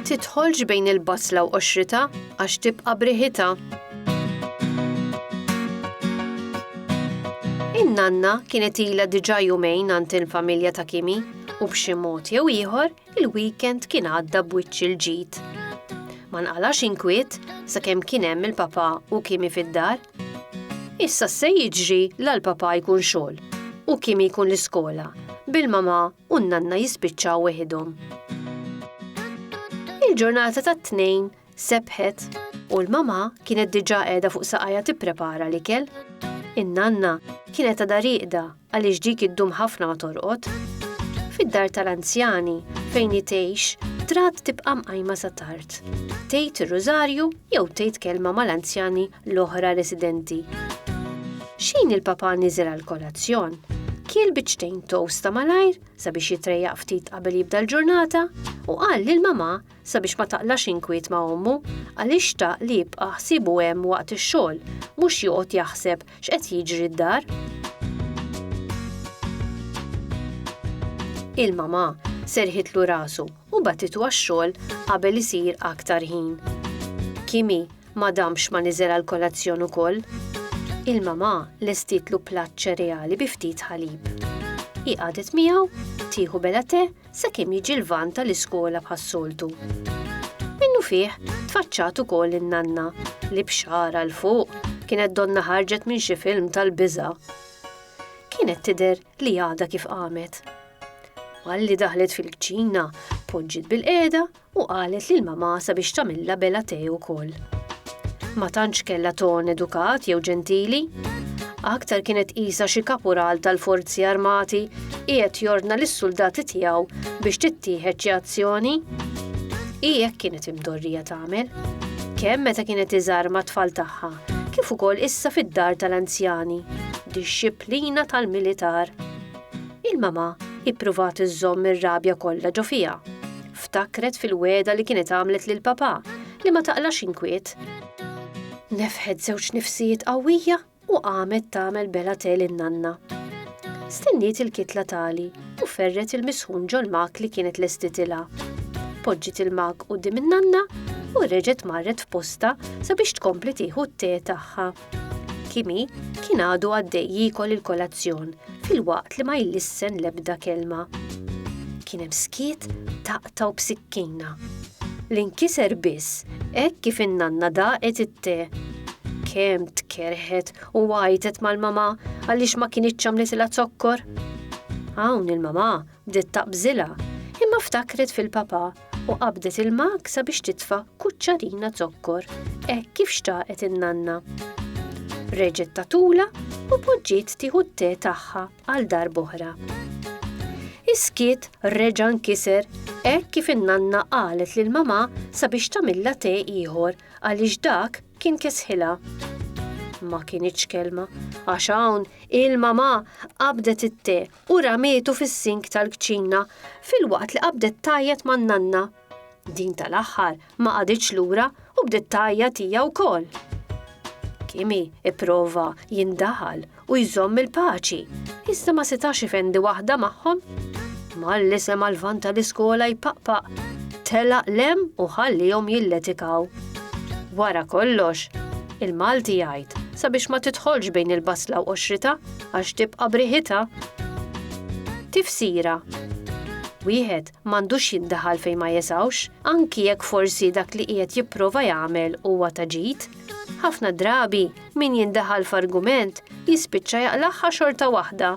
tidħolx bejn il-basla u qoxrita għax tibqa' briħita. In-nanna kienet ilha diġà jumejn għand il-familja ta' Kimi u b'xi mod jew ieħor il-weekend kien għadda b'wiċċ il-ġid. Ma nqalax inkwiet sakemm kien hemm il-papà u Kimi fid-dar. Issa se jiġri l-papa jkun xogħol u Kimi jkun l-iskola, bil-mama u n-nanna jispiċċaw weħidhom. Il-ġurnata tat-tnejn sebħet u l-mama kienet diġà qiegħda fuq saqajja tipprepara l-ikel. In-nanna kienet għadha rieqda għaliex dik iddum ħafna ma torqod. Fid-dar tal-anzjani fejn tgħix trid tibqa' mqajma sa tard. Tgħid ir-rużarju jew tgħid kelma mal-anzjani l-oħra residenti. Xejn il-papà niżel għall-kolazzjon. Kiel biċċtejn toast ta' malajr sabiex jitrejjaq ftit qabel jibda l-ġurnata u qal lill-mama sabiex ma taqlax inkwiet ma' ommu għaliex xtaq li jibqa' ħsibu hemm waqt ix-xogħol mhux joqgħod jaħseb x'qed jiġri d-dar. Il-mama serħitlu rasu u batitu għax-xogħol qabel isir aktar ħin. Kimi ma damx ma niżel għall-kolazzjon ukoll. Il-mama lestitlu platt ċereali bi ftit ħalib. Hi qadet miegħu tieħu bela te sakemm jiġi l-van tal-iskola bħas-soltu. Minnu fih tfaċċat ukoll in-nanna li b'xara l fuq kienet donna ħarġet minn xi film tal-biża'. Kienet tidher li għadha kif qamet. Għalli daħlet fil-kċina, poġġiet bil-qiegħda u qalet lill-mama sabiex tagħmilha bela te wkoll. Ma tantx kellha ton edukat jew ġentili. Aktar kienet qisha xi kapural tal-forzi armati qiegħed jorna lis-suldati tiegħu biex tittieħed xi azzjoni. Hi hekk kienet imdorrija tagħmel. Kemm meta kienet iżarma tfal tagħha, kif ukoll issa fid-dar tal-anzjani, dixxilpina tal-militar. Il-mama ippruvat iżżomm ir-rabja kollha ġo fiha. Ftakret fil-wegħda li kienet għamlet lill-papà li ma taqlax inkwiet. Nefħed żewġ nifsijiet qawwija u qamet tagħmel bela te lin-nanna. Stenniet il-kitla tali u ferret il-misħun ġol-mak li kienet lestitilha. Poġġiet il-mak quddiem in-nanna u reġgħet marret f'posta sabiex tkompli tieħu t-te tagħha. Kimi kien għadu għaddej jiekol il-kolazzjon fil-waqt li ma jlissen l-ebda kelma. Kien hemm skiet taqtaw b'sikkina. L-inkiser biss, hekk kif in-nanna daqet it-te. Kemm tkerħet u għajtet mal-mama għaliex ma kienitx għamletilha zokkor. Hawn il-mama bdiet taqbżilha, imma ftakret fil-papà u qabdet il-mak sabiex titfa' kuċċarina zokkor, hekk kif xtaqet in-nanna. Reġgħet tatula u poġġiet tieħu t-te tagħha għal darb'oħra. Iskiet reġa' nkiser hekk kif in-nanna qalet lill-mama sabiex tagħmilha te ieħor għaliex dak kien kesħilha. Ma kienitx kelma għax hawn il-mama qabdet it-te u ramietu fis-sink tal-kċina filwaqt li qabdet tajjed man-nanna. Din tal-aħħar ma qaditx lura u bdiet tajjed hija wkoll. Kimi ipprova jindaħal u jżomm il-paċi, iżda ma setax ifendi waħda magħhom. Malli sema l-van tal-iskola jpaqpaq, telaq lem u ħallihom jilletikaw. Wara kollox, il-Malti jgħid sabiex ma tidħolx bejn il-basla u qoxrita għax tibqa' briħita. Tifsira. Wieħed m'għandux jindaħal fejn ma jesawx, anki jekk forsi dak li qiegħed jipprova jagħmel huwa ta' ġid. Ħafna drabi min jindaħal f'argument jispiċċa jaqlaħħa xorta waħda.